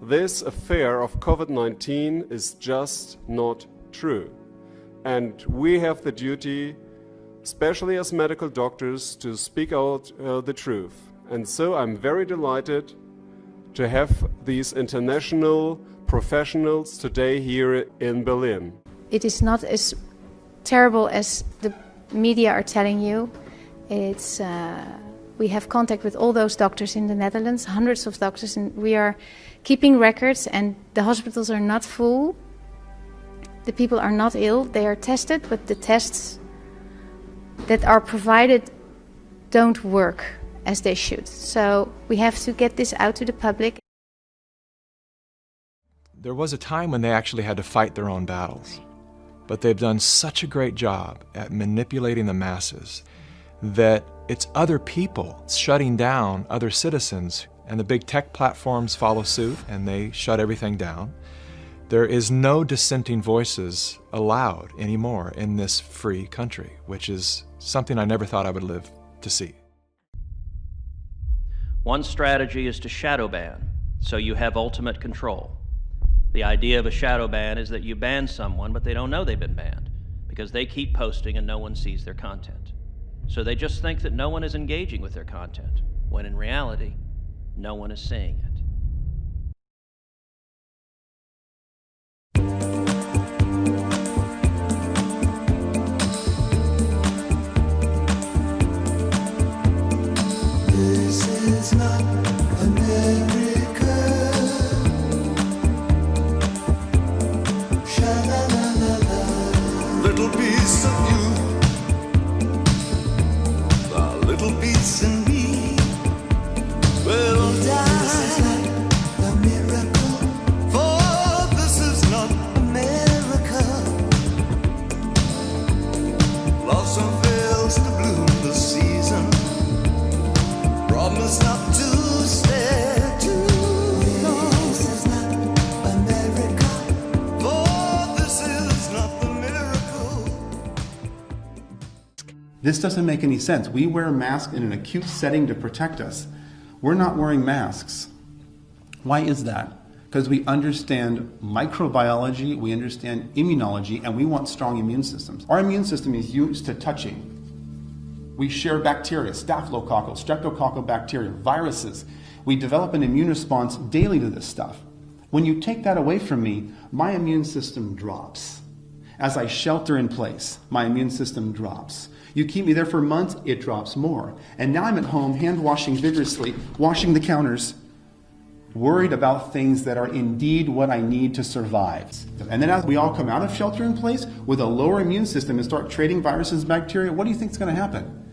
this affair of COVID-19 is just not true. And we have the duty, especially as medical doctors, to speak out the truth. And so I'm very delighted to have these international professionals today here in Berlin. It is not as terrible as the media are telling you. It's we have contact with all those doctors in the Netherlands, hundreds of doctors, and we are keeping records, and the hospitals are not full. The people are not ill, they are tested, but the tests that are provided don't work as they should. So we have to get this out to the public. There was a time when they actually had to fight their own battles, but they've done such a great job at manipulating the masses that it's other people shutting down other citizens, and the big tech platforms follow suit and they shut everything down. There is no dissenting voices allowed anymore in this free country, which is something I never thought I would live to see. One strategy is to shadow ban, so you have ultimate control. The idea of a shadow ban is that you ban someone, but they don't know they've been banned because they keep posting and no one sees their content. So they just think that no one is engaging with their content, when in reality, no one is seeing it. This is not America. Sha-la-la-la-la. Little piece of you, a little piece in me will die. This is not a miracle, for this is not America. Blossom fails to bloom this season. Promise not to stare too long. This is not America, for this is not the miracle. This doesn't make any sense. We wear masks in an acute setting to protect us. We're not wearing masks. Why is that? Because we understand microbiology, we understand immunology, and we want strong immune systems. Our immune system is used to touching. We share bacteria, staphylococcal, streptococcal bacteria, viruses. We develop an immune response daily to this stuff. When you take that away from me, my immune system drops. As I shelter in place, my immune system drops. You keep me there for months, it drops more. And now I'm at home, hand washing vigorously, washing the counters, worried about things that are indeed what I need to survive. And then as we all come out of shelter in place with a lower immune system and start trading viruses and bacteria, what do you think is going to happen?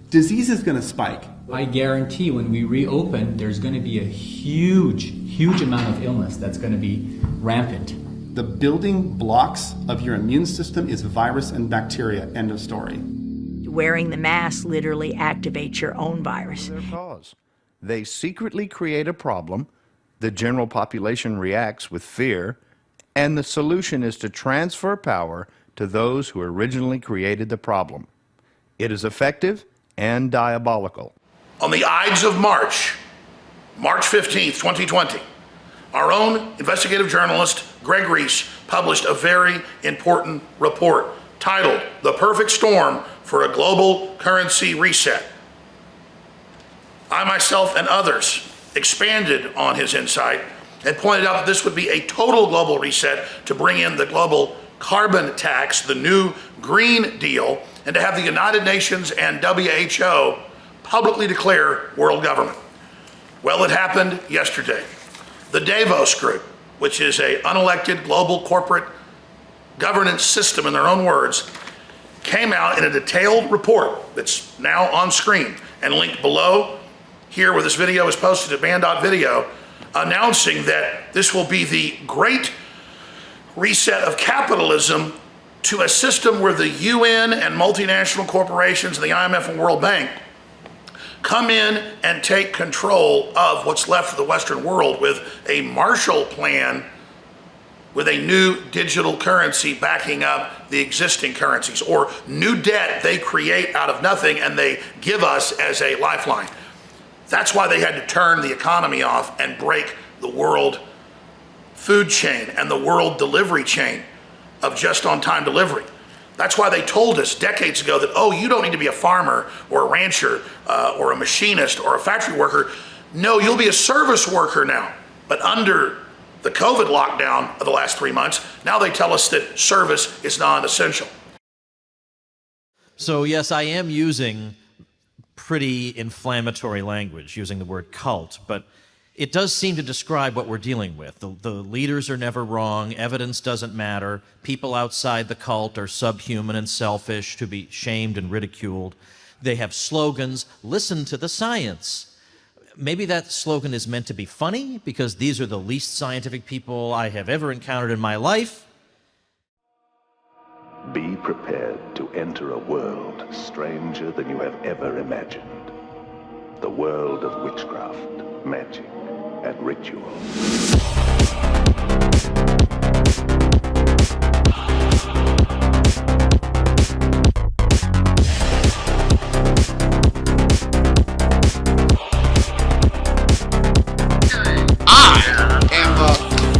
Disease is going to spike. I guarantee when we reopen, there's going to be a huge amount of illness that's going to be rampant. The building blocks of your immune system is virus and bacteria, end of story. Wearing the mask literally activates your own virus. Their cause. They secretly create a problem, the general population reacts with fear, and the solution is to transfer power to those who originally created the problem. It is effective and diabolical. On the Ides of March 15th, 2020, our own investigative journalist, Greg Reese, published a very important report titled "The Perfect Storm for a Global Currency Reset." I myself and others expanded on his insight and pointed out that this would be a total global reset to bring in the global carbon tax, the new Green Deal, and to have the United Nations and WHO publicly declare world government. Well, it happened yesterday. The Davos Group, which is an unelected global corporate governance system in their own words, came out in a detailed report that's now on screen and linked below here where this video is posted at band.video, announcing that this will be the great reset of capitalism to a system where the UN and multinational corporations and the IMF and World Bank come in and take control of what's left of the Western world with a Marshall Plan, with a new digital currency backing up the existing currencies, or new debt they create out of nothing and they give us as a lifeline. That's why they had to turn the economy off and break the world food chain and the world delivery chain of just-on-time delivery. That's why they told us decades ago that, oh, you don't need to be a farmer or a rancher or a machinist or a factory worker. No, you'll be a service worker now. But under the COVID lockdown of the last 3 months, now they tell us that service is non-essential. So yes, I am using pretty inflammatory language, using the word cult, but it does seem to describe what we're dealing with. The leaders are never wrong, evidence doesn't matter, people outside the cult are subhuman and selfish to be shamed and ridiculed. They have slogans, listen to the science. Maybe that slogan is meant to be funny because these are the least scientific people I have ever encountered in my life. Be prepared to enter a world stranger than you have ever imagined. The world of witchcraft, magic, and ritual.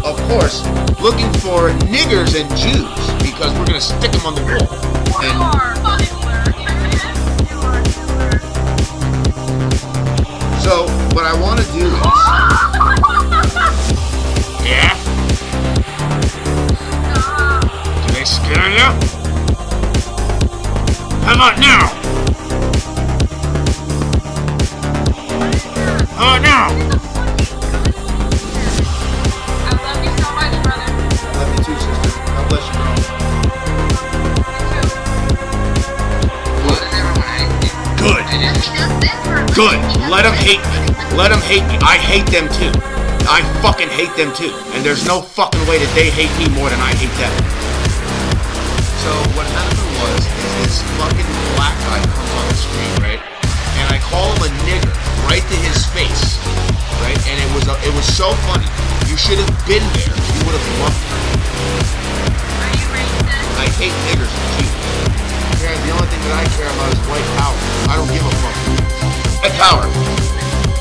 Of course, looking for niggers and Jews because we're gonna stick them on the wall. So what I want to do is, yeah. Do they scare you? How about now? How about now? Good. Let them hate me. Let them hate me. I hate them too. I fucking hate them too. And there's no fucking way that they hate me more than I hate them. So what happened was, is this fucking black guy comes on the screen, right? And I call him a nigger right to his face, right? And it was so funny. You should have been there. You would have loved it. Are you racist? I hate niggers and Jews. The only thing that I care about is white power. I don't give a fuck. White power.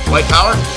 White power?